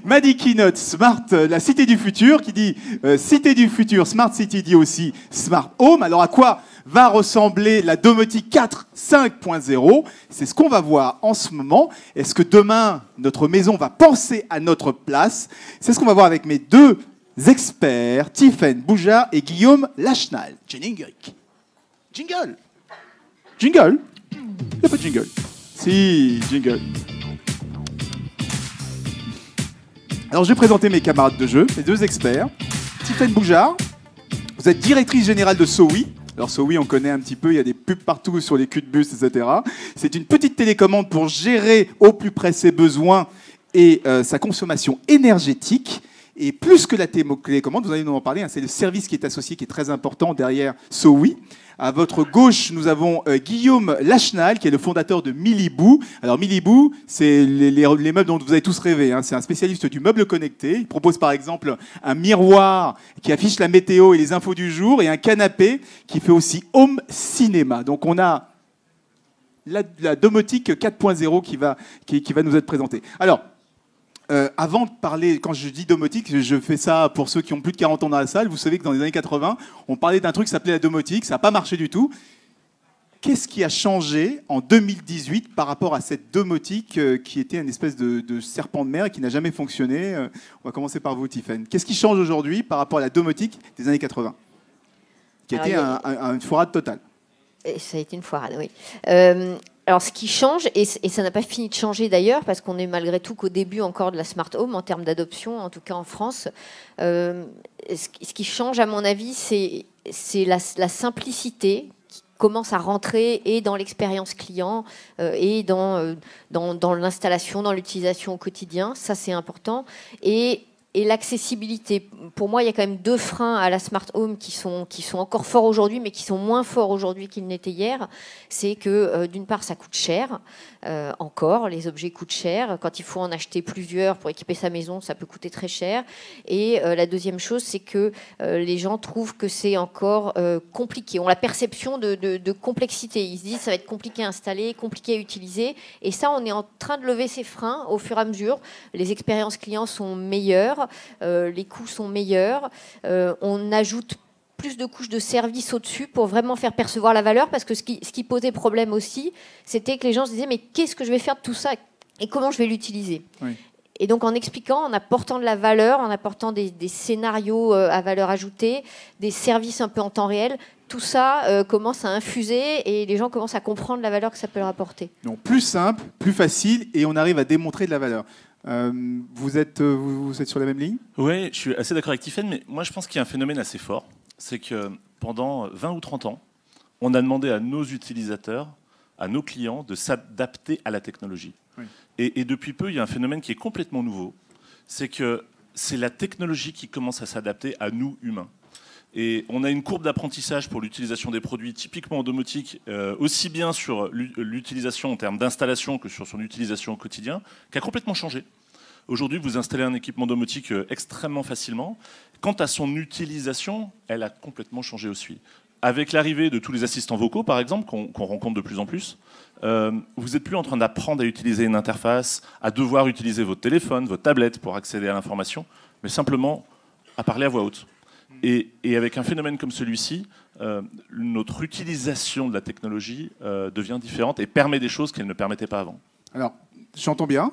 Madi Keynote, Smart, la cité du futur, qui dit cité du futur, Smart City dit aussi Smart Home. Alors à quoi va ressembler la domotique 4 5.0? C'est ce qu'on va voir en ce moment. Est-ce que demain, notre maison va penser à notre place? C'est ce qu'on va voir avec mes deux experts, Tiffaine Boujard et Guillaume Lachenal. Jingle. Jingle. Jingle. Il n'y a pas de jingle. Si, jingle. Alors, je vais présenter mes camarades de jeu, mes deux experts. Tiffaine Boujard, vous êtes directrice générale de Sowi. Alors, Sowi, on connaît un petit peu, il y a des pubs partout sur les culs de bus, etc. C'est une petite télécommande pour gérer au plus près ses besoins et sa consommation énergétique. Et plus que la télécommande, vous allez nous en parler, hein, c'est le service qui est associé, qui est très important derrière Sowi. À votre gauche, nous avons Guillaume Lachenal, qui est le fondateur de Miliboo. Alors Miliboo, c'est les meubles dont vous avez tous rêvé. Hein. C'est un spécialiste du meuble connecté. Il propose par exemple un miroir qui affiche la météo et les infos du jour, et un canapé qui fait aussi home cinéma. Donc on a la domotique 4.0 qui va nous être présentée. Alors, avant de parler, quand je dis domotique, je fais ça pour ceux qui ont plus de 40 ans dans la salle. Vous savez que dans les années 80, on parlait d'un truc qui s'appelait la domotique. Ça n'a pas marché du tout. Qu'est-ce qui a changé en 2018 par rapport à cette domotique qui était une espèce de serpent de mer et qui n'a jamais fonctionné? On va commencer par vous, Tiffaine. Qu'est-ce qui change aujourd'hui par rapport à la domotique des années 80, qui a été une foirade totale? Et ça a été une foirade, oui. Alors, ce qui change, et ça n'a pas fini de changer d'ailleurs, parce qu'on est malgré tout qu'au début encore de la smart home en termes d'adoption, en tout cas en France. Ce qui change, à mon avis, c'est la simplicité qui commence à rentrer et dans l'expérience client et dans l'installation, dans l'utilisation au quotidien. Ça, c'est important. Et l'accessibilité. Pour moi, il y a quand même deux freins à la smart home qui sont encore forts aujourd'hui, mais qui sont moins forts aujourd'hui qu'ils n'étaient hier. C'est que, d'une part, ça coûte cher. Encore, les objets coûtent cher. Quand il faut en acheter plusieurs pour équiper sa maison, ça peut coûter très cher. Et la deuxième chose, c'est que les gens trouvent que c'est encore compliqué. On a la perception de complexité. Ils se disent ça va être compliqué à installer, compliqué à utiliser. Et ça, on est en train de lever ces freins au fur et à mesure. Les expériences clients sont meilleures. Les coûts sont meilleurs, on ajoute plus de couches de services au-dessus pour vraiment faire percevoir la valeur, parce que ce qui posait problème aussi, c'était que les gens se disaient mais qu'est-ce que je vais faire de tout ça et comment je vais l'utiliser? Oui. Et donc en expliquant, en apportant de la valeur, en apportant des scénarios à valeur ajoutée, des services un peu en temps réel, tout ça commence à infuser et les gens commencent à comprendre la valeur que ça peut leur apporter. Donc plus simple, plus facile, et on arrive à démontrer de la valeur. Vous êtes sur la même ligne? Oui, je suis assez d'accord avec Tiffaine, mais moi je pense qu'il y a un phénomène assez fort. C'est que pendant 20 ou 30 ans, on a demandé à nos utilisateurs, à nos clients, de s'adapter à la technologie. Oui. Et depuis peu, il y a un phénomène qui est complètement nouveau. C'est que c'est la technologie qui commence à s'adapter à nous, humains. Et on a une courbe d'apprentissage pour l'utilisation des produits typiquement en domotique, aussi bien sur l'utilisation en termes d'installation que sur son utilisation au quotidien, qui a complètement changé. Aujourd'hui, vous installez un équipement domotique extrêmement facilement. Quant à son utilisation, elle a complètement changé aussi. Avec l'arrivée de tous les assistants vocaux, par exemple, qu'on rencontre de plus en plus, vous n'êtes plus en train d'apprendre à utiliser une interface, à devoir utiliser votre téléphone, votre tablette pour accéder à l'information, mais simplement à parler à voix haute. Et avec un phénomène comme celui-ci, notre utilisation de la technologie devient différente et permet des choses qu'elle ne permettait pas avant. Alors, j'entends bien,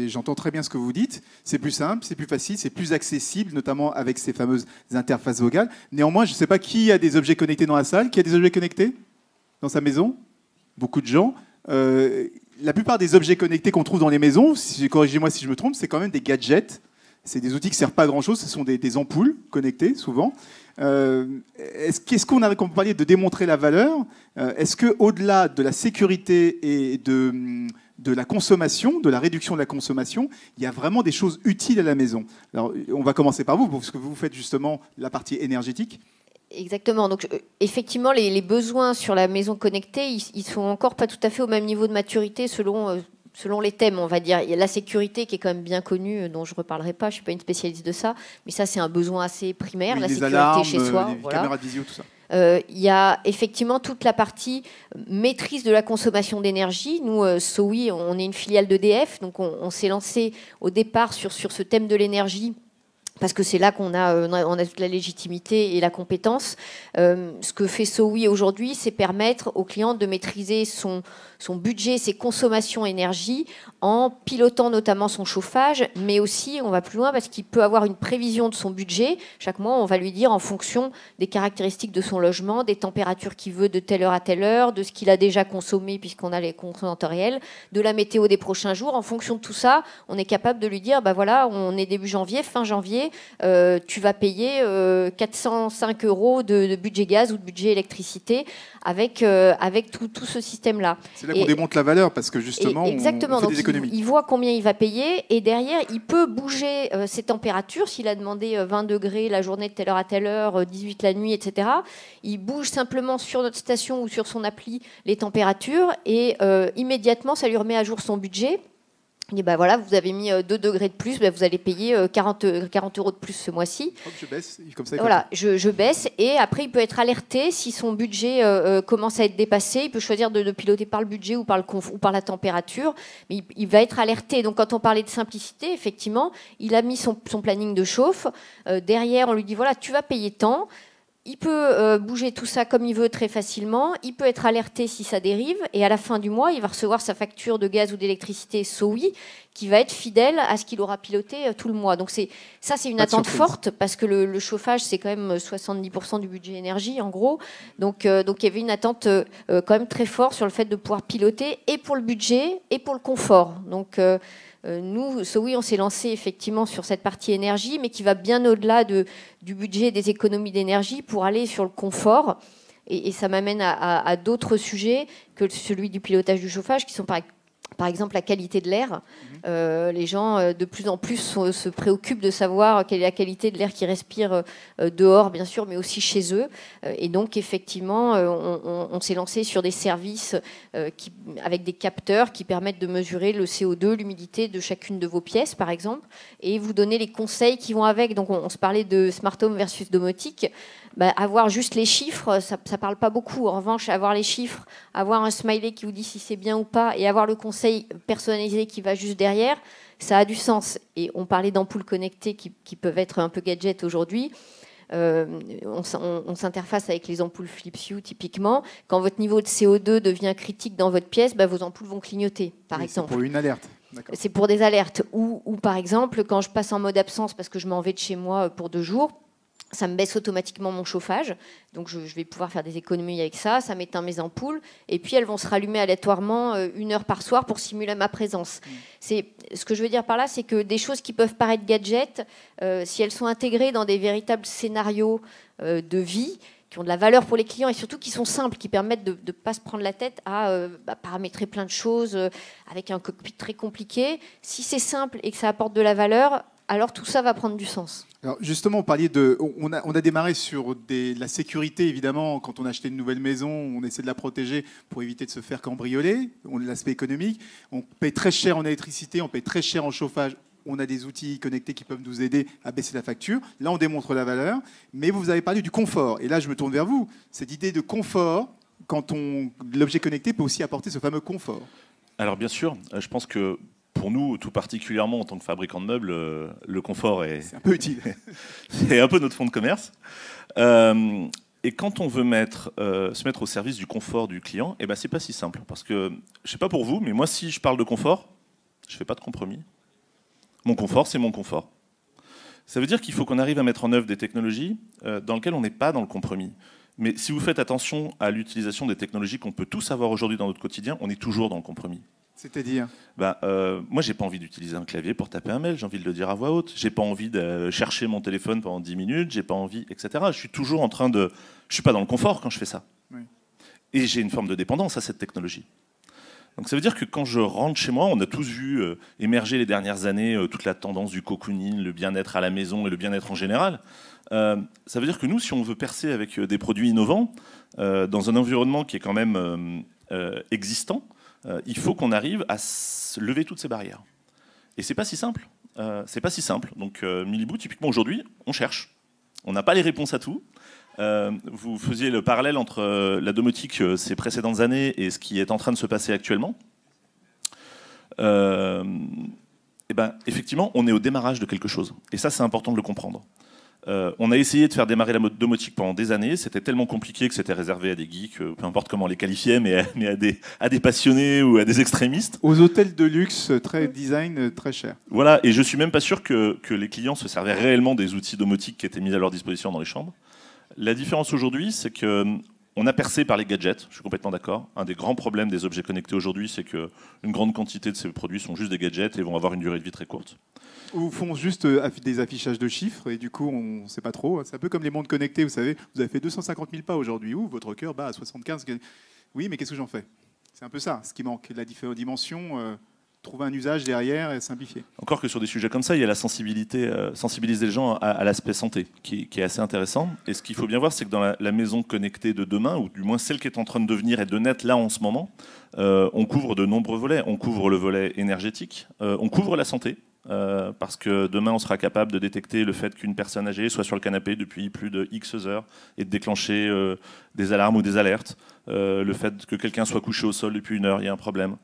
j'entends très bien ce que vous dites. C'est plus simple, c'est plus facile, c'est plus accessible, notamment avec ces fameuses interfaces vocales. Néanmoins, je ne sais pas qui a des objets connectés dans la salle. Qui a des objets connectés dans sa maison? Beaucoup de gens. La plupart des objets connectés qu'on trouve dans les maisons, corrigez-moi si je me trompe, c'est quand même des gadgets. C'est des outils qui ne servent pas à grand-chose, ce sont des ampoules connectées, souvent. Est-ce qu'on avait, quand vous parliez de démontrer la valeur, est-ce qu'au-delà de la sécurité et de la consommation, de la réduction de la consommation, il y a vraiment des choses utiles à la maison? Alors, on va commencer par vous, parce que vous faites justement la partie énergétique. Exactement. Donc, effectivement, les besoins sur la maison connectée, ils sont encore pas tout à fait au même niveau de maturité selon les thèmes, on va dire. Il y a la sécurité qui est quand même bien connue, dont je ne reparlerai pas, je ne suis pas une spécialiste de ça, mais ça, c'est un besoin assez primaire, oui, la sécurité alarmes, chez soi. Les caméras de visio, tout ça. Il y a effectivement toute la partie maîtrise de la consommation d'énergie. Nous, SOWI, on est une filiale d'EDF, donc on s'est lancé au départ sur ce thème de l'énergie, parce que c'est là qu'on a toute la légitimité et la compétence. Ce que fait SOWI aujourd'hui, c'est permettre aux clients de maîtriser son budget, ses consommations énergie, en pilotant notamment son chauffage, mais aussi, on va plus loin, parce qu'il peut avoir une prévision de son budget. Chaque mois, on va lui dire en fonction des caractéristiques de son logement, des températures qu'il veut de telle heure à telle heure, de ce qu'il a déjà consommé, puisqu'on a les comptes en temps réel, de la météo des prochains jours. En fonction de tout ça, on est capable de lui dire, bah voilà, on est début janvier, fin janvier, tu vas payer 405 € de budget gaz ou de budget électricité avec tout ce système-là. C'est là qu'on démonte la valeur, parce que justement, exactement, on fait des économies. Il voit combien il va payer, et derrière, il peut bouger ses températures. S'il a demandé 20 degrés la journée de telle heure à telle heure, 18 la nuit, etc., il bouge simplement sur notre station ou sur son appli les températures, et immédiatement, ça lui remet à jour son budget. Il dit, bah voilà, vous avez mis 2 degrés de plus, bah vous allez payer 40 € de plus ce mois-ci. Hop, je baisse, comme ça. Voilà, je baisse, et après il peut être alerté si son budget commence à être dépassé. Il peut choisir de piloter par le budget ou par la température, mais il va être alerté. Donc quand on parlait de simplicité, effectivement, il a mis son planning de chauffe. Derrière, on lui dit, voilà, tu vas payer tant. Il peut bouger tout ça comme il veut très facilement. Il peut être alerté si ça dérive. Et à la fin du mois, il va recevoir sa facture de gaz ou d'électricité SOWI, qui va être fidèle à ce qu'il aura piloté tout le mois. Donc c'est une attente forte, parce que le chauffage, c'est quand même 70% du budget énergie, en gros. Donc il y avait une attente quand même très forte sur le fait de pouvoir piloter, et pour le budget et pour le confort. Donc nous, SOWI, on s'est lancé effectivement sur cette partie énergie, mais qui va bien au-delà du budget et des économies d'énergie, pour aller sur le confort. Et ça m'amène à d'autres sujets que celui du pilotage du chauffage, qui sont par exemple la qualité de l'air. Les gens de plus en plus se préoccupent de savoir quelle est la qualité de l'air qu'ils respirent dehors, bien sûr, mais aussi chez eux. Et donc, effectivement, on s'est lancé sur des services avec des capteurs qui permettent de mesurer le CO2, l'humidité de chacune de vos pièces, par exemple, et vous donner les conseils qui vont avec. Donc, on se parlait de smart home versus domotique. Bah, avoir juste les chiffres, ça ne parle pas beaucoup. En revanche, avoir les chiffres, avoir un smiley qui vous dit si c'est bien ou pas, et avoir le conseil personnalisé qui va juste derrière, ça a du sens. Et on parlait d'ampoules connectées qui peuvent être un peu gadgets aujourd'hui. On s'interface avec les ampoules Philips Hue typiquement. Quand votre niveau de CO2 devient critique dans votre pièce, bah, vos ampoules vont clignoter, par exemple. C'est pour une alerte. C'est pour des alertes. Ou par exemple, quand je passe en mode absence parce que je m'en vais de chez moi pour 2 jours, ça me baisse automatiquement mon chauffage, donc je vais pouvoir faire des économies avec ça. Ça m'éteint mes ampoules, et puis elles vont se rallumer aléatoirement 1 heure par soir pour simuler ma présence. Ce que je veux dire par là, c'est que des choses qui peuvent paraître gadgets, si elles sont intégrées dans des véritables scénarios de vie, qui ont de la valeur pour les clients, et surtout qui sont simples, qui permettent de ne pas se prendre la tête à paramétrer plein de choses avec un cockpit très compliqué. Si c'est simple et que ça apporte de la valeur, alors tout ça va prendre du sens. Alors justement, on a démarré sur la sécurité, évidemment. Quand on achetait une nouvelle maison, on essaie de la protéger pour éviter de se faire cambrioler. On a l'aspect économique. On paye très cher en électricité, on paye très cher en chauffage. On a des outils connectés qui peuvent nous aider à baisser la facture. Là, on démontre la valeur. Mais vous avez parlé du confort. Et là, je me tourne vers vous. Cette idée de confort, l'objet connecté peut aussi apporter ce fameux confort. Alors bien sûr, je pense que pour nous, tout particulièrement en tant que fabricant de meubles, le confort c'est un peu utile. C'est un peu notre fond de commerce. Et quand on veut se mettre au service du confort du client, eh ben, c'est pas si simple. Parce que, je sais pas pour vous, mais moi, si je parle de confort, je fais pas de compromis. Mon confort, c'est mon confort. Ça veut dire qu'il faut qu'on arrive à mettre en œuvre des technologies dans lesquelles on n'est pas dans le compromis. Mais si vous faites attention à l'utilisation des technologies qu'on peut tous avoir aujourd'hui dans notre quotidien, on est toujours dans le compromis. C'est-à-dire moi, j'ai pas envie d'utiliser un clavier pour taper un mail, j'ai envie de le dire à voix haute. J'ai pas envie de chercher mon téléphone pendant 10 minutes, j'ai pas envie, etc. Je suis toujours en train de... Je suis pas dans le confort quand je fais ça. Oui. Et j'ai une forme de dépendance à cette technologie. Donc ça veut dire que quand je rentre chez moi, on a tous vu émerger les dernières années toute la tendance du cocooning, le bien-être à la maison et le bien-être en général. Ça veut dire que nous, si on veut percer avec des produits innovants, dans un environnement qui est quand même existant, il faut qu'on arrive à lever toutes ces barrières. Et c'est pas si simple. C'est pas si simple. Donc Miliboo, typiquement aujourd'hui, on cherche. On n'a pas les réponses à tout. Vous faisiez le parallèle entre la domotique ces précédentes années et ce qui est en train de se passer actuellement. Et ben, effectivement, on est au démarrage de quelque chose. Et ça, c'est important de le comprendre. On a essayé de faire démarrer la domotique pendant des années. C'était tellement compliqué que c'était réservé à des geeks, peu importe comment on les qualifiait, mais à des passionnés ou à des extrémistes. Aux hôtels de luxe, très design, très cher. Voilà, et je suis même pas sûr que les clients se servaient réellement des outils domotiques qui étaient mis à leur disposition dans les chambres. La différence aujourd'hui, c'est que on a percé par les gadgets, je suis complètement d'accord. Un des grands problèmes des objets connectés aujourd'hui, c'est qu'une grande quantité de ces produits sont juste des gadgets et vont avoir une durée de vie très courte. Ou font juste des affichages de chiffres et du coup on ne sait pas trop. C'est un peu comme les montres connectées, vous savez, vous avez fait 250 000 pas aujourd'hui, ou votre cœur bat à 75. Oui, mais qu'est-ce que j'en fais? C'est un peu ça, ce qui manque, la dimension, trouver un usage derrière et simplifier. Encore que sur des sujets comme ça, il y a la sensibiliser les gens à l'aspect santé, qui est assez intéressant. Et ce qu'il faut bien voir, c'est que dans la maison connectée de demain, ou du moins celle qui est en train de devenir et de naître là en ce moment, on couvre de nombreux volets. On couvre le volet énergétique, on couvre la santé, parce que demain, on sera capable de détecter le fait qu'une personne âgée soit sur le canapé depuis plus de X heures et de déclencher des alarmes ou des alertes. Le fait que quelqu'un soit couché au sol depuis 1 heure, il y a un problème.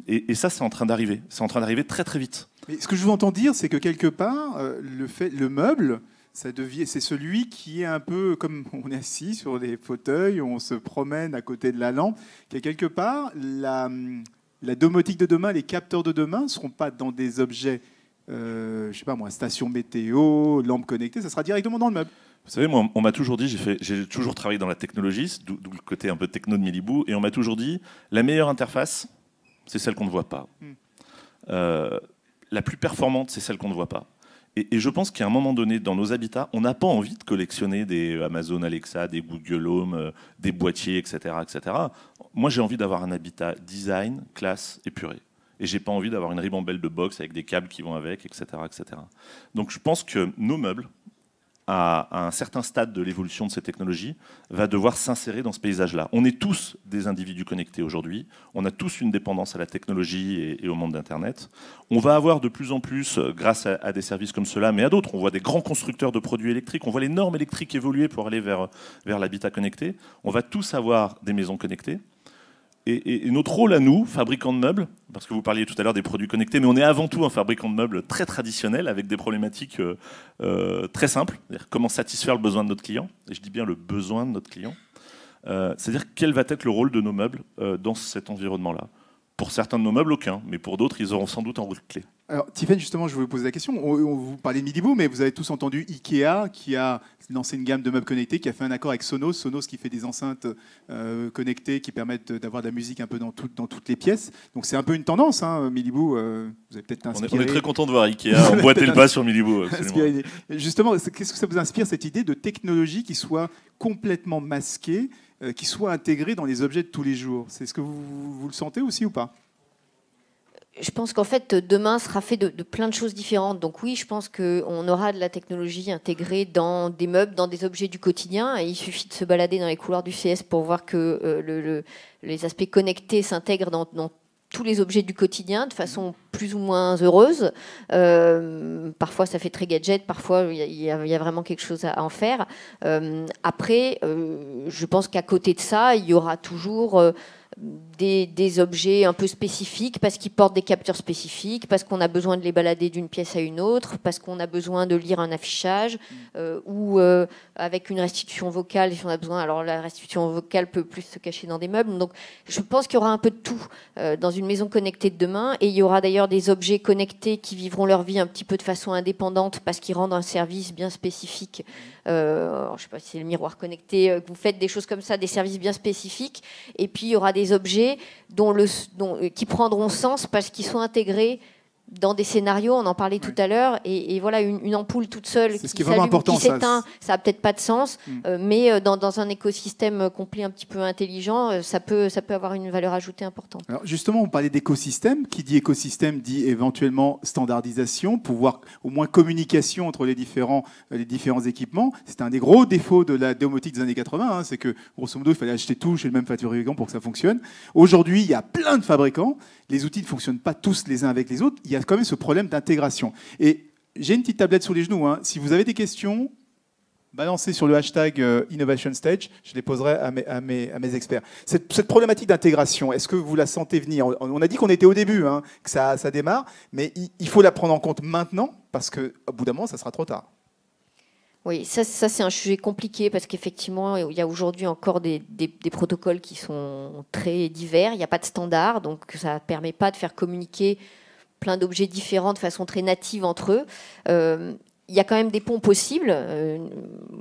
Et ça, c'est en train d'arriver. C'est en train d'arriver très très vite. Mais ce que je vous entends dire, c'est que quelque part, le meuble, c'est celui qui est un peu comme on est assis sur des fauteuils, on se promène à côté de la lampe, qui est quelque part la domotique de demain, les capteurs de demain ne seront pas dans des objets, je sais pas moi, station météo, lampe connectée, ça sera directement dans le meuble. Vous savez, moi, on m'a toujours dit, j'ai toujours travaillé dans la technologie, d'où le côté un peu techno de Milibou, et on m'a toujours dit, la meilleure interface, c'est celle qu'on ne voit pas. La plus performante, c'est celle qu'on ne voit pas. Et je pense qu'à un moment donné, dans nos habitats, on n'a pas envie de collectionner des Amazon Alexa, des Google Home, des boîtiers, etc., etc. Moi, j'ai envie d'avoir un habitat design, classe, épuré. Et j'ai pas envie d'avoir une ribambelle de box avec des câbles qui vont avec, etc., etc. Donc je pense que nos meubles, à un certain stade de l'évolution de ces technologies, va devoir s'insérer dans ce paysage-là. On est tous des individus connectés aujourd'hui, on a tous une dépendance à la technologie et au monde d'Internet. On va avoir de plus en plus, grâce à des services comme cela, mais à d'autres, on voit des grands constructeurs de produits électriques, on voit les normes électriques évoluer pour aller vers l'habitat connecté. On va tous avoir des maisons connectées. Et notre rôle à nous, fabricants de meubles, parce que vous parliez tout à l'heure des produits connectés, mais on est avant tout un fabricant de meubles très traditionnel, avec des problématiques très simples, c'est-à-dire comment satisfaire le besoin de notre client, et je dis bien le besoin de notre client, c'est-à-dire quel va être le rôle de nos meubles dans cet environnement-là. Pour certains de nos meubles, aucun, mais pour d'autres, ils auront sans doute un rôle clé. Alors, Tiffaine, justement, je voulais vous poser la question. On vous parlait de Milibou, mais vous avez tous entendu Ikea qui a lancé une gamme de meubles connectés, qui a fait un accord avec Sonos. Sonos qui fait des enceintes connectées qui permettent d'avoir de la musique un peu dans toutes les pièces. Donc c'est un peu une tendance, hein, Milibou. Vous avez peut-être inspiré. On est très content de voir Ikea emboîter le pas sur Milibou. Justement, qu'est-ce que ça vous inspire, cette idée de technologie qui soit complètement masquée, qui soit intégrée dans les objets de tous les jours? C'est ce que vous le sentez aussi ou pas? Je pense qu'en fait, demain sera fait de plein de choses différentes. Donc oui, je pense qu'on aura de la technologie intégrée dans des meubles, dans des objets du quotidien. Et il suffit de se balader dans les couloirs du CS pour voir que les aspects connectés s'intègrent dans tous les objets du quotidien de façon plus ou moins heureuse. Parfois, ça fait très gadget. Parfois, il y a vraiment quelque chose à en faire. Après, je pense qu'à côté de ça, il y aura toujours des objets un peu spécifiques parce qu'ils portent des capteurs spécifiques, parce qu'on a besoin de les balader d'une pièce à une autre, parce qu'on a besoin de lire un affichage ou avec une restitution vocale si on a besoin. Alors la restitution vocale peut plus se cacher dans des meubles. Donc je pense qu'il y aura un peu de tout dans une maison connectée de demain, et il y aura d'ailleurs des objets connectés qui vivront leur vie un petit peu de façon indépendante parce qu'ils rendent un service bien spécifique. Alors, je ne sais pas si c'est le miroir connecté que vous faites, des choses comme ça, des services bien spécifiques. Et puis il y aura des objets qui prendront sens parce qu'ils sont intégrés dans des scénarios, on en parlait tout à l'heure, et voilà, une ampoule toute seule qui s'allume, qui s'éteint, ça n'a peut-être pas de sens, mais dans un écosystème complet un petit peu intelligent, ça peut avoir une valeur ajoutée importante. Alors justement, on parlait d'écosystème. Qui dit écosystème dit éventuellement standardisation, pouvoir au moins communication entre les différents équipements. C'était un des gros défauts de la domotique des années 80, hein, c'est que grosso modo, il fallait acheter tout chez le même fabricant pour que ça fonctionne. Aujourd'hui, il y a plein de fabricants, les outils ne fonctionnent pas tous les uns avec les autres, il y a quand même ce problème d'intégration. Et j'ai une petite tablette sur les genoux, hein. Si vous avez des questions, balancées sur le hashtag Innovation Stage. Je les poserai à mes experts. Cette problématique d'intégration, est-ce que vous la sentez venir? On a dit qu'on était au début, hein, que ça démarre, mais il faut la prendre en compte maintenant, parce qu'au bout d'un moment, ça sera trop tard. Oui, ça c'est un sujet compliqué parce qu'effectivement, il y a aujourd'hui encore des protocoles qui sont très divers. Il n'y a pas de standard, donc ça ne permet pas de faire communiquer plein d'objets différents de façon très native entre eux. Il y a quand même des ponts possibles.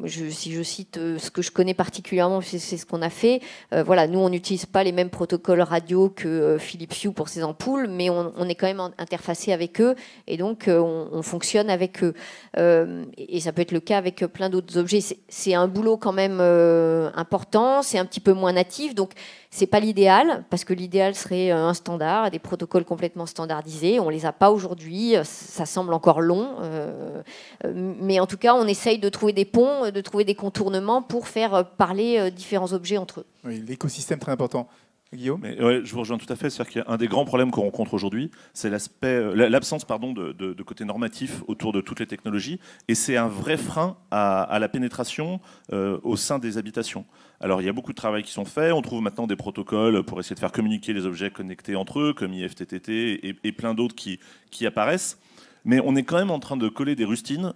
Si je cite ce que je connais particulièrement, c'est ce qu'on a fait. Voilà, nous, on n'utilise pas les mêmes protocoles radio que Philips Hue pour ses ampoules, mais on est quand même interfacé avec eux, et donc on fonctionne avec eux. Et ça peut être le cas avec plein d'autres objets. C'est un boulot quand même important, c'est un petit peu moins natif, donc c'est pas l'idéal, parce que l'idéal serait un standard, des protocoles complètement standardisés. On les a pas aujourd'hui, ça semble encore long. Mais en tout cas, on essaye de trouver des ponts, de trouver des contournements pour faire parler différents objets entre eux. Oui, l'écosystème très important. Guillaume? Mais ouais, je vous rejoins tout à fait. C'est-à-dire qu'un des grands problèmes qu'on rencontre aujourd'hui, c'est l'absence de côté normatif autour de toutes les technologies. Et c'est un vrai frein à la pénétration au sein des habitations. Alors, il y a beaucoup de travail qui sont faits. On trouve maintenant des protocoles pour essayer de faire communiquer les objets connectés entre eux, comme IFTTT et plein d'autres qui apparaissent. Mais on est quand même en train de coller des rustines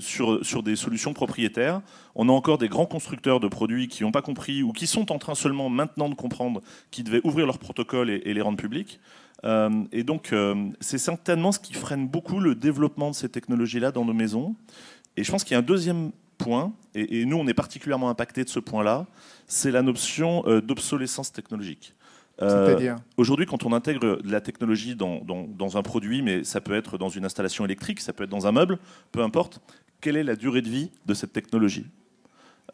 sur des solutions propriétaires. On a encore des grands constructeurs de produits qui n'ont pas compris ou qui sont en train seulement maintenant de comprendre qu'ils devaient ouvrir leurs protocoles et les rendre publics. Et donc, c'est certainement ce qui freine beaucoup le développement de ces technologies-là dans nos maisons. Et je pense qu'il y a un deuxième point, et nous, on est particulièrement impacté de ce point-là, c'est la notion d'obsolescence technologique. Aujourd'hui, quand on intègre de la technologie dans un produit, mais ça peut être dans une installation électrique, ça peut être dans un meuble, peu importe, quelle est la durée de vie de cette technologie?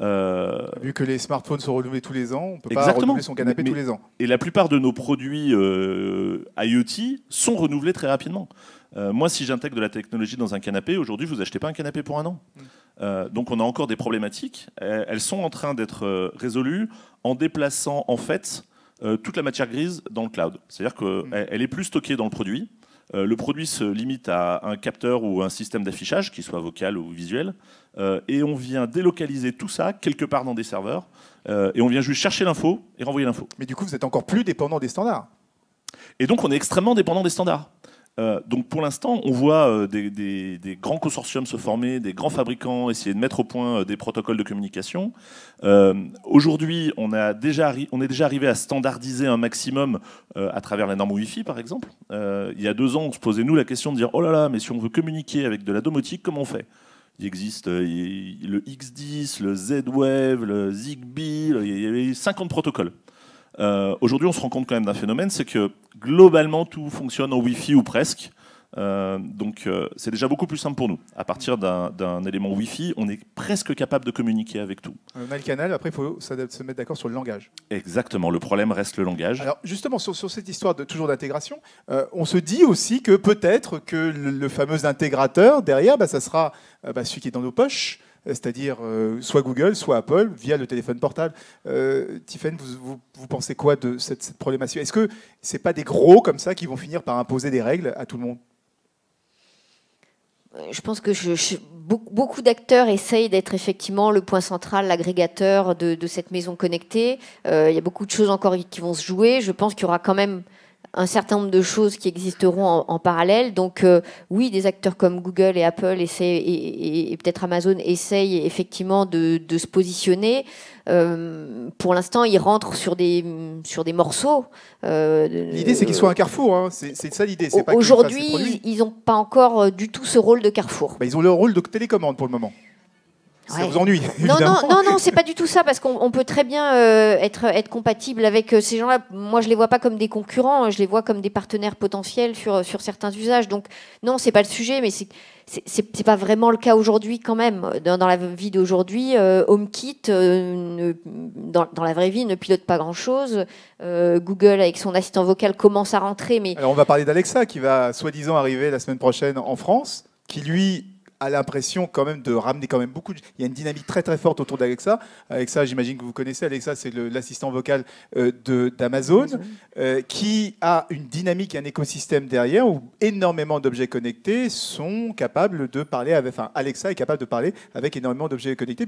Vu que les smartphones sont renouvelés tous les ans, on ne peut pas renouveler son canapé tous les ans. Et la plupart de nos produits IoT sont renouvelés très rapidement. Moi, si j'intègre de la technologie dans un canapé, aujourd'hui, vous n'achetez pas un canapé pour un an. Donc on a encore des problématiques. Elles sont en train d'être résolues en déplaçant en fait toute la matière grise dans le cloud. C'est-à-dire qu'elle est plus stockée dans le produit. Le produit se limite à un capteur ou un système d'affichage, qu'il soit vocal ou visuel, et on vient délocaliser tout ça quelque part dans des serveurs, et on vient juste chercher l'info et renvoyer l'info. Mais du coup, vous êtes encore plus dépendant des standards. Et donc on est extrêmement dépendant des standards. Donc pour l'instant, on voit des grands consortiums se former, des grands fabricants essayer de mettre au point des protocoles de communication. Aujourd'hui, on est déjà arrivé à standardiser un maximum à travers la norme Wi-Fi, par exemple. Il y a 2 ans, on se posait nous la question de dire « Oh là là, mais si on veut communiquer avec de la domotique, comment on fait ?» Il existe le X10, le Z-Wave, le Zigbee, il y avait 50 protocoles. Aujourd'hui, on se rend compte quand même d'un phénomène, c'est que globalement, tout fonctionne en Wi-Fi ou presque. Donc, c'est déjà beaucoup plus simple pour nous. À partir d'un élément Wi-Fi, on est presque capable de communiquer avec tout. On a le canal, après, il faut se mettre d'accord sur le langage. Exactement, le problème reste le langage. Alors, justement, sur cette histoire toujours d'intégration, on se dit aussi que peut-être que le fameux intégrateur, derrière, ça sera celui qui est dans nos poches, c'est-à-dire soit Google, soit Apple, via le téléphone portable. Tiffaine, vous pensez quoi de cette problématique? Est-ce que ce n'est pas des gros comme ça qui vont finir par imposer des règles à tout le monde? Je pense que beaucoup d'acteurs essayent d'être effectivement le point central, l'agrégateur de cette maison connectée. Il y a beaucoup de choses encore qui vont se jouer. Je pense qu'il y aura quand même un certain nombre de choses qui existeront en parallèle. Donc oui, des acteurs comme Google et Apple et peut-être Amazon essayent effectivement de se positionner. Pour l'instant, ils rentrent sur des morceaux. L'idée, c'est qu'ils soient un carrefour. Hein. C'est ça l'idée. Aujourd'hui, ils n'ont pas encore du tout ce rôle de carrefour. Ils ont le rôle de télécommande pour le moment. Ça vous ennuie, évidemment. Non, c'est pas du tout ça, parce qu'on peut très bien être compatible avec ces gens-là. Moi, je les vois pas comme des concurrents, je les vois comme des partenaires potentiels sur certains usages. Donc, non, c'est pas le sujet, mais c'est pas vraiment le cas aujourd'hui quand même. Dans la vie d'aujourd'hui, HomeKit, dans la vraie vie, ne pilote pas grand-chose. Google, avec son assistant vocal, commence à rentrer. Mais... Alors, on va parler d'Alexa, qui va soi-disant arriver la semaine prochaine en France, qui, lui, a l'impression quand même de ramener quand même beaucoup. Il y a une dynamique très très forte autour d'Alexa. Alexa, j'imagine que vous connaissez. Alexa, c'est l'assistant vocal d'Amazon, qui a une dynamique, un écosystème derrière où énormément d'objets connectés sont capables de parler avec. Enfin, Alexa est capable de parler avec énormément d'objets connectés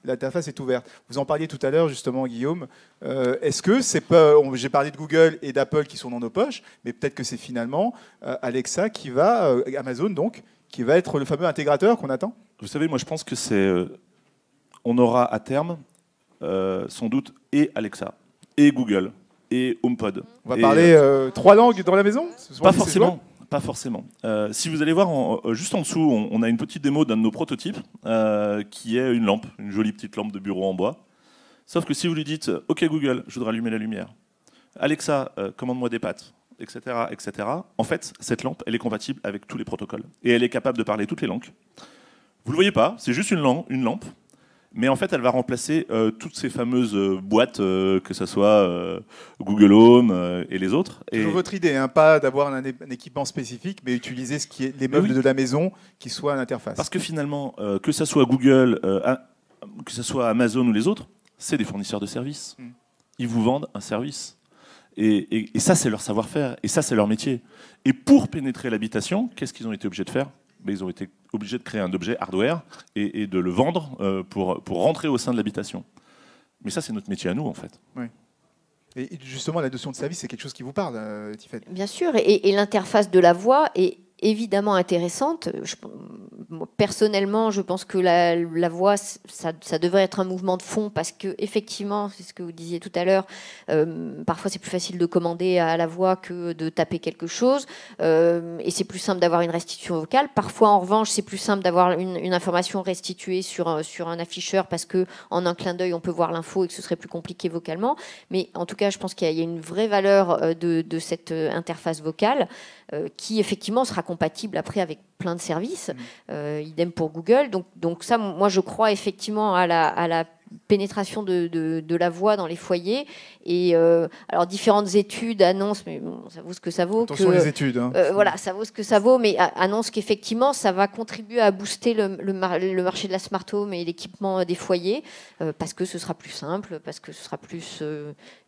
l'interface est ouverte. Vous en parliez tout à l'heure justement, Guillaume. Est-ce que c'est pas. J'ai parlé de Google et d'Apple qui sont dans nos poches, mais peut-être que c'est finalement Alexa qui va, Amazon donc, qui va être le fameux intégrateur qu'on attend? Vous savez, moi je pense que on aura à terme sans doute et Alexa, et Google, et HomePod. On va parler 3 langues dans la maison? Pas forcément. Pas forcément. Si vous allez voir, juste en dessous, on a une petite démo d'un de nos prototypes qui est une lampe, une jolie petite lampe de bureau en bois. Sauf que si vous lui dites « Ok Google, je voudrais allumer la lumière. Alexa, commande-moi des pâtes. » etc., etc. En fait, cette lampe, elle est compatible avec tous les protocoles. Et elle est capable de parler toutes les langues. Vous ne le voyez pas, c'est juste une lampe. Mais en fait, elle va remplacer toutes ces fameuses boîtes, que ce soit Google Home et les autres. Toujours votre idée, hein, pas d'avoir un équipement spécifique, mais utiliser les meubles de la maison qui soient à l'interface. Parce que finalement, que ce soit Google, que ce soit Amazon ou les autres, c'est des fournisseurs de services. Ils vous vendent un service. Et ça, c'est leur savoir-faire. Et ça, c'est leur métier. Et pour pénétrer l'habitation, qu'est-ce qu'ils ont été obligés de faire? Ils ont été obligés de créer un objet hardware et de le vendre pour rentrer au sein de l'habitation. Mais ça, c'est notre métier à nous, en fait. Oui. Et justement, la notion de service, c'est quelque chose qui vous parle, Tiffany? Bien sûr, et l'interface de la voix est évidemment intéressante. Personnellement, je pense que la voix, ça devrait être un mouvement de fond parce que effectivement, c'est ce que vous disiez tout à l'heure, parfois c'est plus facile de commander à la voix que de taper quelque chose, et c'est plus simple d'avoir une restitution vocale. Parfois, en revanche, c'est plus simple d'avoir une information restituée sur un afficheur parce que en un clin d'œil, on peut voir l'info et que ce serait plus compliqué vocalement. Mais en tout cas, je pense qu'il y a une vraie valeur de cette interface vocale qui effectivement sera compatible après avec plein de services. Idem pour Google. Donc ça, moi, je crois effectivement à la pénétration de la voix dans les foyers. Et alors, différentes études annoncent, mais bon, ça vaut ce que ça vaut. Attention les études. Hein. Voilà, ça vaut ce que ça vaut, mais annoncent qu'effectivement, ça va contribuer à booster le marché de la smart home et l'équipement des foyers, parce que ce sera plus simple, parce que ce sera plus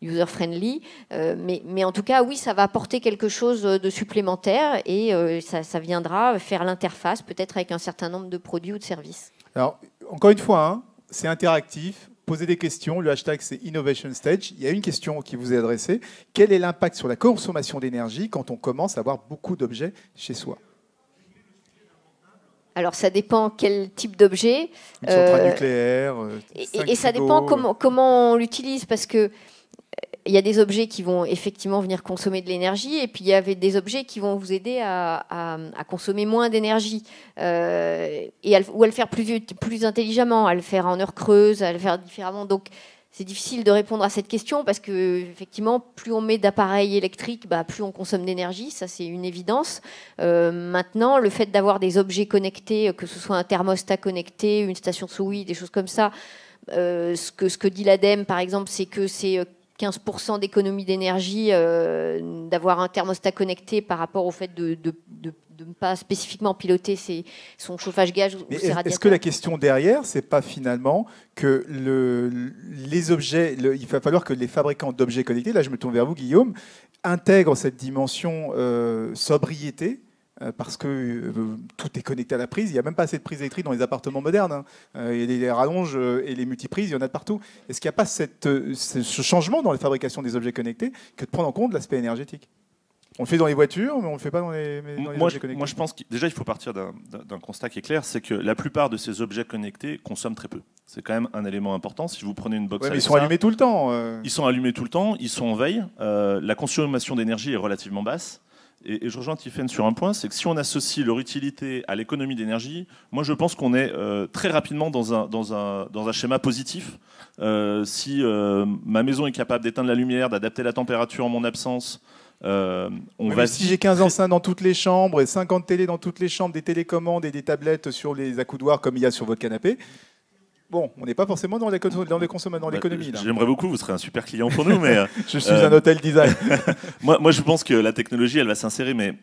user-friendly. Mais en tout cas, oui, ça va apporter quelque chose de supplémentaire et ça viendra faire l'interface, peut-être avec un certain nombre de produits ou de services. Alors, encore une fois, hein, c'est interactif. Posez des questions. Le hashtag, c'est Innovation Stage. Il y a une question qui vous est adressée. Quel est l'impact sur la consommation d'énergie quand on commence à avoir beaucoup d'objets chez soi? Alors, ça dépend quel type d'objet. Une centrale nucléaire. Et ça dépend comment on l'utilise, parce que il y a des objets qui vont effectivement venir consommer de l'énergie, et puis il y avait des objets qui vont vous aider à consommer moins d'énergie, ou à le faire plus intelligemment, à le faire en heure creuse, à le faire différemment. Donc c'est difficile de répondre à cette question parce que effectivement, plus on met d'appareils électriques, plus on consomme d'énergie, ça c'est une évidence. Maintenant, le fait d'avoir des objets connectés, que ce soit un thermostat connecté, une station SOWI, des choses comme ça, ce que dit l'ADEME par exemple, c'est que c'est 15% d'économie d'énergie d'avoir un thermostat connecté par rapport au fait de ne pas spécifiquement piloter son chauffage gaz ou ses radiateurs. Est-ce que la question derrière, c'est pas finalement que les objets, il va falloir que les fabricants d'objets connectés, là je me tourne vers vous Guillaume, intègrent cette dimension sobriété, parce que tout est connecté à la prise. Il n'y a même pas assez de prises électriques dans les appartements modernes. Hein. Et les rallonges et les multiprises, il y en a de partout. Est-ce qu'il n'y a pas ce changement dans la fabrication des objets connectés que de prendre en compte l'aspect énergétique? On le fait dans les voitures, mais on ne le fait pas dans les objets connectés. Moi, je pense que déjà, il faut partir d'un constat qui est clair, c'est que la plupart de ces objets connectés consomment très peu. C'est quand même un élément important. Si vous prenez une box Alexa, ils sont allumés tout le temps. Ils sont allumés tout le temps, ils sont en veille. La consommation d'énergie est relativement basse. Et je rejoins Tiffany sur un point, c'est que si on associe leur utilité à l'économie d'énergie, moi je pense qu'on est très rapidement dans un schéma positif. Si ma maison est capable d'éteindre la lumière, d'adapter la température en mon absence, si j'ai 15 enceintes dans toutes les chambres et 50 télés dans toutes les chambres, des télécommandes et des tablettes sur les accoudoirs comme il y a sur votre canapé, bon, on n'est pas forcément dans l'économie. Là. J'aimerais beaucoup, vous serez un super client pour nous, mais je suis un hôtel design. moi, je pense que la technologie, elle va s'insérer, mais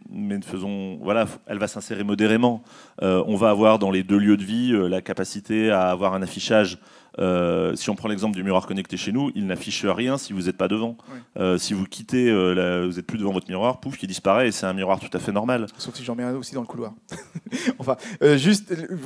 voilà, elle va s'insérer modérément. On va avoir dans les 2 lieux de vie la capacité à avoir un affichage. Si on prend l'exemple du miroir connecté chez nous, il n'affiche rien si vous n'êtes pas devant. Oui. Si vous quittez, vous n'êtes plus devant votre miroir, pouf, il disparaît et c'est un miroir tout à fait normal. Sauf si j'en mets un aussi dans le couloir. Enfin,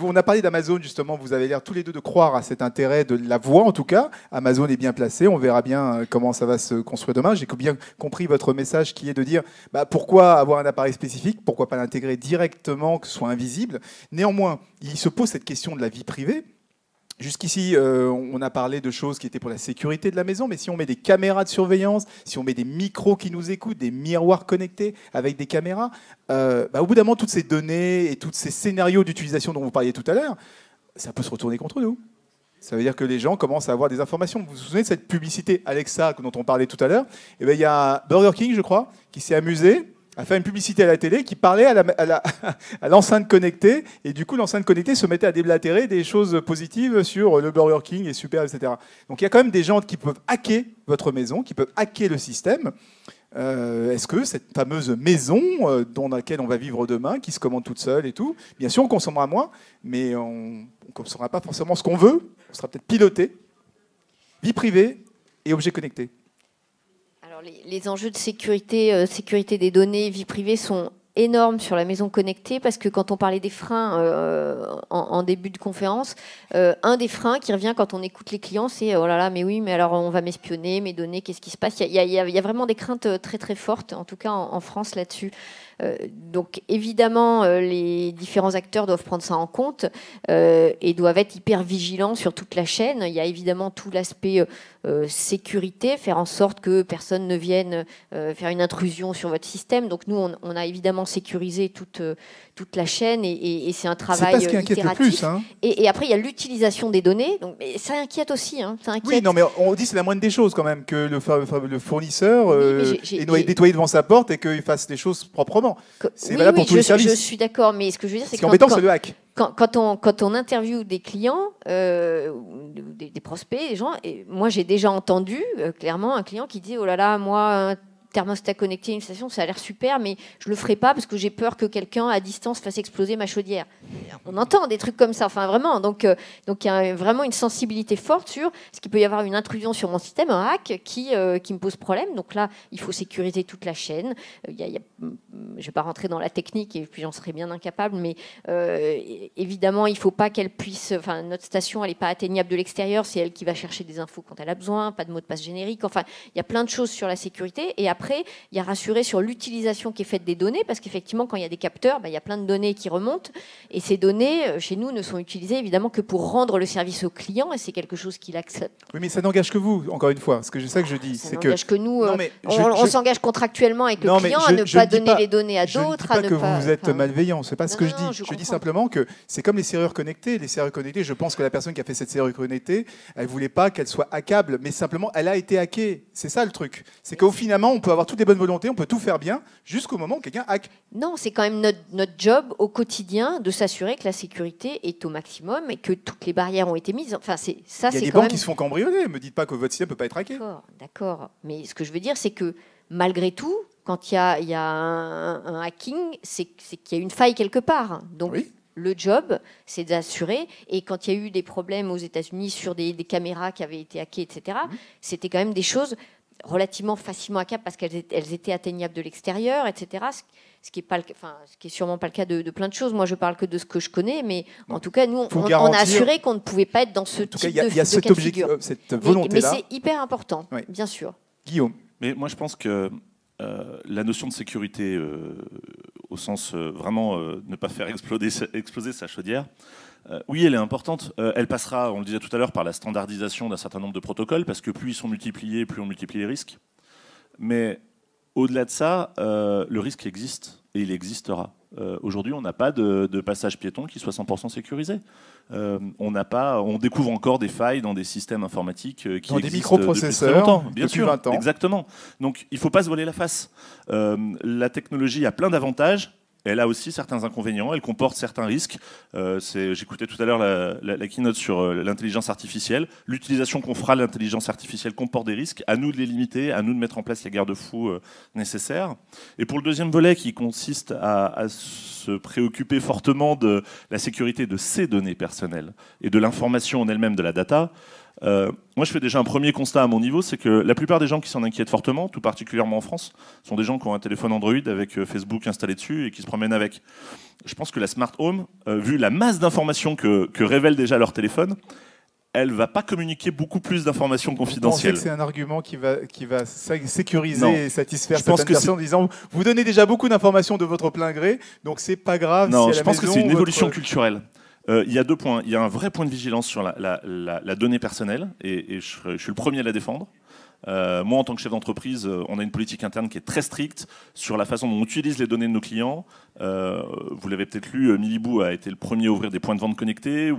on a parlé d'Amazon justement, vous avez l'air tous les deux de croire à cet intérêt de la voix en tout cas. Amazon est bien placé, on verra bien comment ça va se construire demain. J'ai bien compris votre message qui est de dire pourquoi avoir un appareil spécifique, pourquoi pas l'intégrer directement, que ce soit invisible. Néanmoins, il se pose cette question de la vie privée. Jusqu'ici, on a parlé de choses qui étaient pour la sécurité de la maison, mais si on met des caméras de surveillance, si on met des micros qui nous écoutent, des miroirs connectés avec des caméras, au bout d'un moment, toutes ces données et tous ces scénarios d'utilisation dont vous parliez tout à l'heure, ça peut se retourner contre nous. Ça veut dire que les gens commencent à avoir des informations. Vous vous souvenez de cette publicité Alexa dont on parlait tout à l'heure? Il y a Burger King, je crois, qui s'est amusé à faire une publicité à la télé qui parlait à l'enceinte connectée, et du coup l'enceinte connectée se mettait à déblatérer des choses positives sur le Burger King est super, etc. Donc il y a quand même des gens qui peuvent hacker votre maison, qui peuvent hacker le système. Est-ce que cette fameuse maison dans laquelle on va vivre demain, qui se commande toute seule et tout, bien sûr on consommera moins, mais on ne consommera pas forcément ce qu'on veut, on sera peut-être piloté, vie privée et objets connectés. Les enjeux de sécurité des données, vie privée sont énormes sur la maison connectée, parce que quand on parlait des freins en début de conférence, un des freins qui revient quand on écoute les clients, c'est oh là là, mais oui, mais alors on va m'espionner, mes données, qu'est-ce qui se passe? Il y a vraiment des craintes très très fortes, en tout cas en France là-dessus. Donc évidemment, les différents acteurs doivent prendre ça en compte et doivent être hyper vigilants sur toute la chaîne. Il y a évidemment tout l'aspect sécurité, faire en sorte que personne ne vienne faire une intrusion sur votre système. Donc nous, on a évidemment sécurisé toute la chaîne et c'est un travail c'est pas ce qui inquiète itératif. Le plus, hein. Et après, il y a l'utilisation des données. Donc, ça inquiète aussi. Hein, ça inquiète. Oui, non, mais on dit que c'est la moindre des choses quand même, que le fournisseur est nettoyé devant sa porte et qu'il fasse les choses proprement. C'est valable pour tous les services. Je suis d'accord, mais ce que je veux dire, c'est que embêtant, c'est le hack. Quand on interviewe des clients, des prospects, des gens, et moi j'ai déjà entendu clairement un client qui dit oh là là, moi un thermostat connecté à une station, ça a l'air super, mais je le ferai pas parce que j'ai peur que quelqu'un à distance fasse exploser ma chaudière. On entend des trucs comme ça, enfin vraiment. Donc il y a vraiment une sensibilité forte sur ce qu'il peut y avoir une intrusion sur mon système, un hack qui me pose problème. Donc là, il faut sécuriser toute la chaîne. Je vais pas rentrer dans la technique et puis j'en serais bien incapable, mais évidemment, il faut pas qu'elle puisse. Enfin, notre station, elle est pas atteignable de l'extérieur. C'est elle qui va chercher des infos quand elle a besoin. Pas de mot de passe générique. Enfin, il y a plein de choses sur la sécurité. Et après, il y a rassuré sur l'utilisation qui est faite des données, parce qu'effectivement, quand il y a des capteurs, il y a plein de données qui remontent, et ces données, chez nous, ne sont utilisées évidemment que pour rendre le service au client, et c'est quelque chose qu'il accepte. Oui, mais ça n'engage que vous, encore une fois. Ce que je sais que je dis, c'est que nous, on s'engage contractuellement avec le client à ne pas donner les données à d'autres. Je ne dis pas que vous êtes malveillant, c'est pas ce que je dis. Je dis simplement que c'est comme les serrures connectées. Les serrures connectées, je pense que la personne qui a fait cette serrure connectée, elle voulait pas qu'elle soit hackable, mais simplement, elle a été hackée. C'est ça le truc. C'est qu'au finalement, on peut avoir toutes les bonnes volontés, on peut tout faire bien, jusqu'au moment où quelqu'un hack. Non, c'est quand même notre job au quotidien de s'assurer que la sécurité est au maximum et que toutes les barrières ont été mises. Enfin, c'est ça. Il y a des banques qui se font cambrioler. Me dites pas que votre système peut pas être hacké. D'accord. Mais ce que je veux dire, c'est que malgré tout, quand il y a un hacking, c'est qu'il y a une faille quelque part. Donc, oui. Le job, c'est d'assurer. Et quand il y a eu des problèmes aux États-Unis sur des caméras qui avaient été hackées, etc., c'était quand même des choses relativement facilement hackables parce qu'elles étaient atteignables de l'extérieur, etc. Ce qui est sûrement pas le cas de plein de choses. Moi, je parle que de ce que je connais, mais en tout cas, nous, on a assuré qu'on ne pouvait pas être dans ce type de cas de figure. Cette volonté-là. Mais c'est hyper important, bien sûr. Guillaume. Mais moi, je pense que la notion de sécurité, au sens vraiment ne pas faire exploser sa chaudière, oui, elle est importante. Elle passera, on le disait tout à l'heure, par la standardisation d'un certain nombre de protocoles, parce que plus ils sont multipliés, plus on multiplie les risques. Mais au-delà de ça, le risque existe, et il existera. Aujourd'hui, on n'a pas de passage piéton qui soit 100% sécurisé. On découvre encore des failles dans des systèmes informatiques qui dans existent des microprocesseurs depuis très longtemps, bien depuis sûr, 20 ans. Exactement. Donc, il ne faut pas se voiler la face. La technologie a plein d'avantages. Elle a aussi certains inconvénients, elle comporte certains risques. J'écoutais tout à l'heure la keynote sur l'intelligence artificielle. L'utilisation qu'on fera de l'intelligence artificielle comporte des risques. À nous de les limiter, à nous de mettre en place les garde-fous nécessaires. Et pour le deuxième volet qui consiste à se préoccuper fortement de la sécurité de ces données personnelles et de l'information en elle-même de la data, moi, je fais déjà un premier constat à mon niveau, c'est que la plupart des gens qui s'en inquiètent fortement, tout particulièrement en France, sont des gens qui ont un téléphone Android avec Facebook installé dessus et qui se promènent avec. Je pense que la Smart Home, vu la masse d'informations que révèle déjà leur téléphone, elle ne va pas communiquer beaucoup plus d'informations confidentielles. Vous pensez que c'est un argument qui va sécuriser Non. et satisfaire Je pense certaines personnes en disant vous donnez déjà beaucoup d'informations de votre plein gré, donc c'est pas grave. Non, si à je la pense que maison, c'est une évolution votre- culturelle. Il y a 2 points. Il y a un vrai point de vigilance sur la donnée personnelle, et je suis le premier à la défendre. Moi, en tant que chef d'entreprise, on a une politique interne qui est très stricte sur la façon dont on utilise les données de nos clients. Vous l'avez peut-être lu, Miliboo a été le premier à ouvrir des points de vente connectés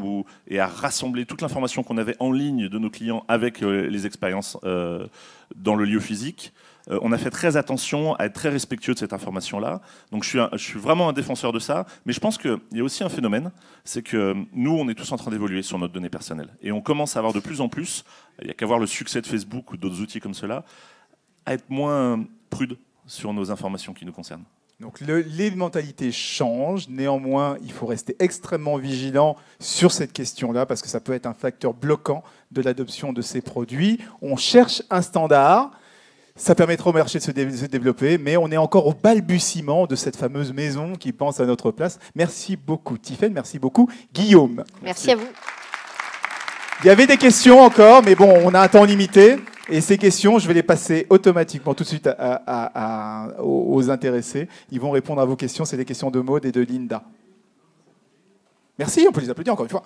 et à rassembler toute l'information qu'on avait en ligne de nos clients avec les expériences dans le lieu physique. On a fait très attention à être très respectueux de cette information-là. Donc je suis vraiment un défenseur de ça. Mais je pense qu'il y a aussi un phénomène, c'est que nous, on est tous en train d'évoluer sur notre donnée personnelle. Et on commence à avoir de plus en plus, il n'y a qu'à voir le succès de Facebook ou d'autres outils comme cela, à être moins prude sur nos informations qui nous concernent. Donc les mentalités changent, néanmoins il faut rester extrêmement vigilant sur cette question-là parce que ça peut être un facteur bloquant de l'adoption de ces produits. On cherche un standard, ça permettra au marché de se développer, mais on est encore au balbutiement de cette fameuse maison qui pense à notre place. Merci beaucoup Tiffaine, merci beaucoup Guillaume. Merci à vous. Il y avait des questions encore, mais bon, on a un temps limité. Et ces questions, je vais les passer automatiquement tout de suite aux intéressés. Ils vont répondre à vos questions. C'est les questions de Maud et de Linda. Merci, on peut les applaudir encore une fois.